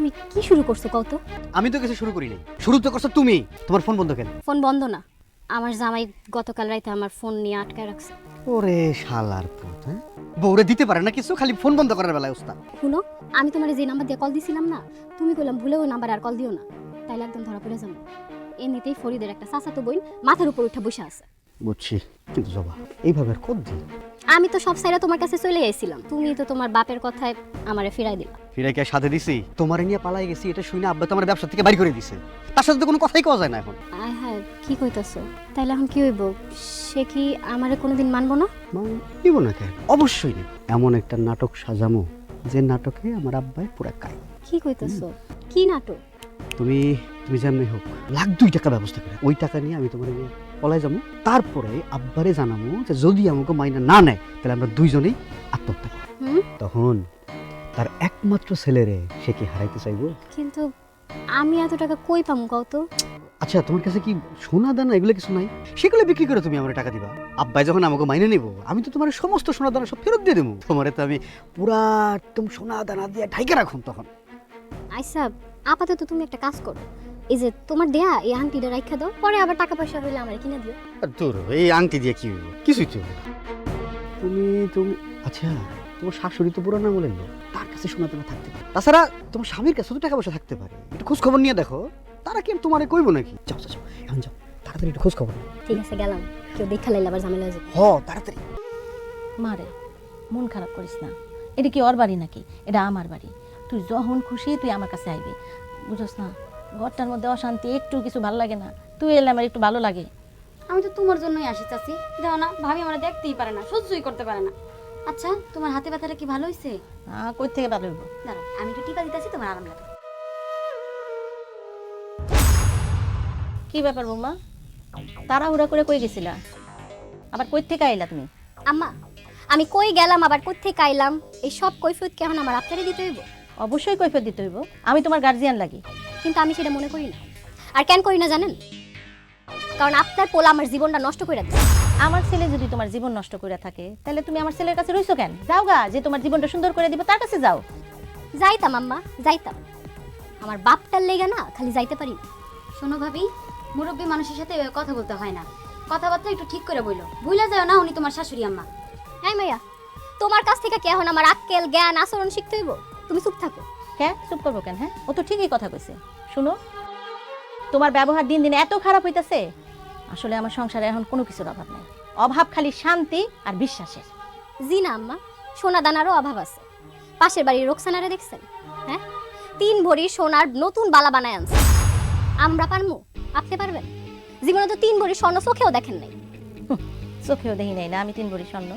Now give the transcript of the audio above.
তুমি কি শুরু করছো কত? আমি তো কিছু শুরু করি নাই, শুরু তো করছো তুমি। তোমার ফোন বন্ধ কেন? ফোন বন্ধ না, আমার জামাই গতকাল রাতে আমার ফোন নিয়ে আটকায় রাখছে। ওরে শালার পুত, হ্যাঁ? বউরে দিতে পারে না কিছু, খালি ফোন বন্ধ করার বেলায় উস্তাদ। শুনো, আমি তোমার যে নাম্বার দিয়ে কল দিছিলাম না, তুমি কইলাম ভুলে ওই নাম্বার আর কল দিও না, তাইলে একদম ধরা পড়ে যাবো। এমনিতেই ফরিদের একটা চাচাতো বোন মাথার উপর উঠে বসে আছে। বুঝছি, কিন্তু জবা এইভাবে আর কত দিন? আমি তো সব সাইরা তোমার কাছে চলে আইছিলাম, তুমি তো তোমার বাপের কথায় আমারে ফিরাই দিলা। ফিরে কে সাথে দিছি? তোমারে নিয়ে পালাই গেছি এটা শুনে আব্বা তো আমার ব্যবসা থেকে বাইর করে দিছে। তার সাথে তো কোনো কথাই কওয়া যায় না এখন। আয় হ্যাঁ, কি কইতাছো? তাইলে এখন কি হইব? সে কি আমারে কোনোদিন মানবো না? নিব না কেন? অবশ্যই নিব। এমন একটা নাটক সাজামো যে নাটকে আমার আব্বাই পুরা কাই। কি কইতাছো? কি নাটক? তুমি তুমি যেমনি হোক লাখ 2 টাকা ব্যবস্থা করে ওই টাকা নিয়ে আমি তোমার নিয়ে পলাই যাবো। তারপরে আব্বারে জানাবো যে যদি আমাকে মাইনা না নেয় তাহলে আমরা দুইজনেই আত্মহত্যা করব। তখন তার একমাত্র ছেলেরে সে কি হারাইতে চাইবো? কিন্তু আমি এত টাকা কই পামু কও তো? আচ্ছা, তোমার কাছে কি সোনা দানা এগুলো কিছু নাই? সেগুলো বিক্রি করে তুমি আমার টাকা দিবা। আব্বাই যখন আমাকে মাইনে নেব আমি তো তোমার সমস্ত সোনা দানা সব ফেরত দিয়ে দেবো। তোমারে তো আমি পুরা একদম সোনা দানা দিয়ে ঢাইকে রাখুন তখন। আচ্ছা, আপাতত তুমি একটা কাজ করো, এই যে তোমার দেয়া এই আংটিটা রাইখা দাও, পরে আবার টাকা পয়সা হইলে আমারে কিনে দিও। তোর এই আংটি দিয়ে কি হইব? কিছুই তো হবে না। তুমি তুমি আচ্ছা, তোমার শাশুড়ি তো পুরানো বলেন না, তার কাছে সোনা দানা থাকতে পারে। তাছাড়া তোমার স্বামীর কাছে তো টাকা পয়সা থাকতে পারে। একটু খোঁজ খবর নিয়ে দেখো, তারা কি তোমারে কইবো নাকি? যাও যাও যাও, এখন যাও তাড়াতাড়ি, একটু খোঁজ খবর নাও। ঠিক আছে, গেলাম। কেউ দেখা লাইলে আবার ঝামেলা হয়ে যাবে। তাড়াতাড়ি। মারে মন খারাপ করিস না, এটা কি ওর বাড়ি নাকি? এটা আমার বাড়ি। তুই যখন খুশি তুই আমার কাছে আইবি, বুঝছ না? ঘরটার মধ্যে অশান্তি, একটু কিছু ভালো লাগে না। তুই এলে আমার একটু ভালো লাগে। আমি তো তোমার জন্যই আসি চাচি। দাও না, ভাবি আমরা দেখতেই পারে না, সহ্যই করতে পারে না। আচ্ছা, তোমার হাতে ব্যথাটা কি ভালো হয়েছে? কই থেকে ভালো হইব? দাঁড়াও, আমি একটু টিপা দিতেছি, তোমার আরাম লাগবে। কি ব্যাপার বৌমা, তাড়াহুড়া করে কই গেছিলা? আবার কই থেকে আইলা তুমি? আম্মা, আমি কই গেলাম আবার কই থেকে আইলাম, এই সব কৈফিয়ত কি এখন আমার আপনারই দিতে হইব? অবশ্যই কৈফিয়ত দিতে হইব, আমি তোমার গার্জিয়ান লাগি। কিন্তু আমি সেটা মনে করি না। আর কেন করি না জানেন? কারণ আপনার পোলা আমার জীবনটা নষ্ট করে দিচ্ছে। আমার ছেলে যদি তোমার জীবন নষ্ট করে থাকে তাহলে তুমি আমার ছেলের কাছে রইছো কেন? যাও গা, যে তোমার জীবনটা সুন্দর করে দিব তার কাছে যাও। যাইতাম আম্মা, যাইতাম। আমার বাপটার লেগে না খালি যাইতে পারি না। শোনো ভাবি, মুরব্বী মানুষের সাথে এভাবে কথা বলতে হয় না। কথাবার্তা একটু ঠিক করে বললো, ভুলে যাও না উনি তোমার শাশুড়ি আম্মা। হ্যাঁ মাইয়া, তোমার কাছ থেকে কি এখন আমার আক্কেল জ্ঞান আচরণ শিখতে হইব? তুমি চুপ থাকো। হ্যাঁ, চুপ করবো কেন? হ্যাঁ, ও তো ঠিকই কথা কইছে। শুনো, তোমার ব্যবহার দিন দিন এত খারাপ হইতাছে, আসলে আমার সংসারে এখন কোনো কিছুর অভাব নাই। অভাব খালি শান্তি আর বিশ্বাসের। জি না আম্মা, সোনা দানারও অভাব আছে। পাশের বাড়ির রোকসানারে দেখছেন? হ্যাঁ, 3 ভরি সোনার নতুন বালা বানায় আনছে। আমরা পারমু? আপনি পারবেন? জীবনে তো 3 ভরি স্বর্ণ চোখেও দেখেন নাই। চোখেও দেখি নাই না আমি 3 ভরি স্বর্ণ।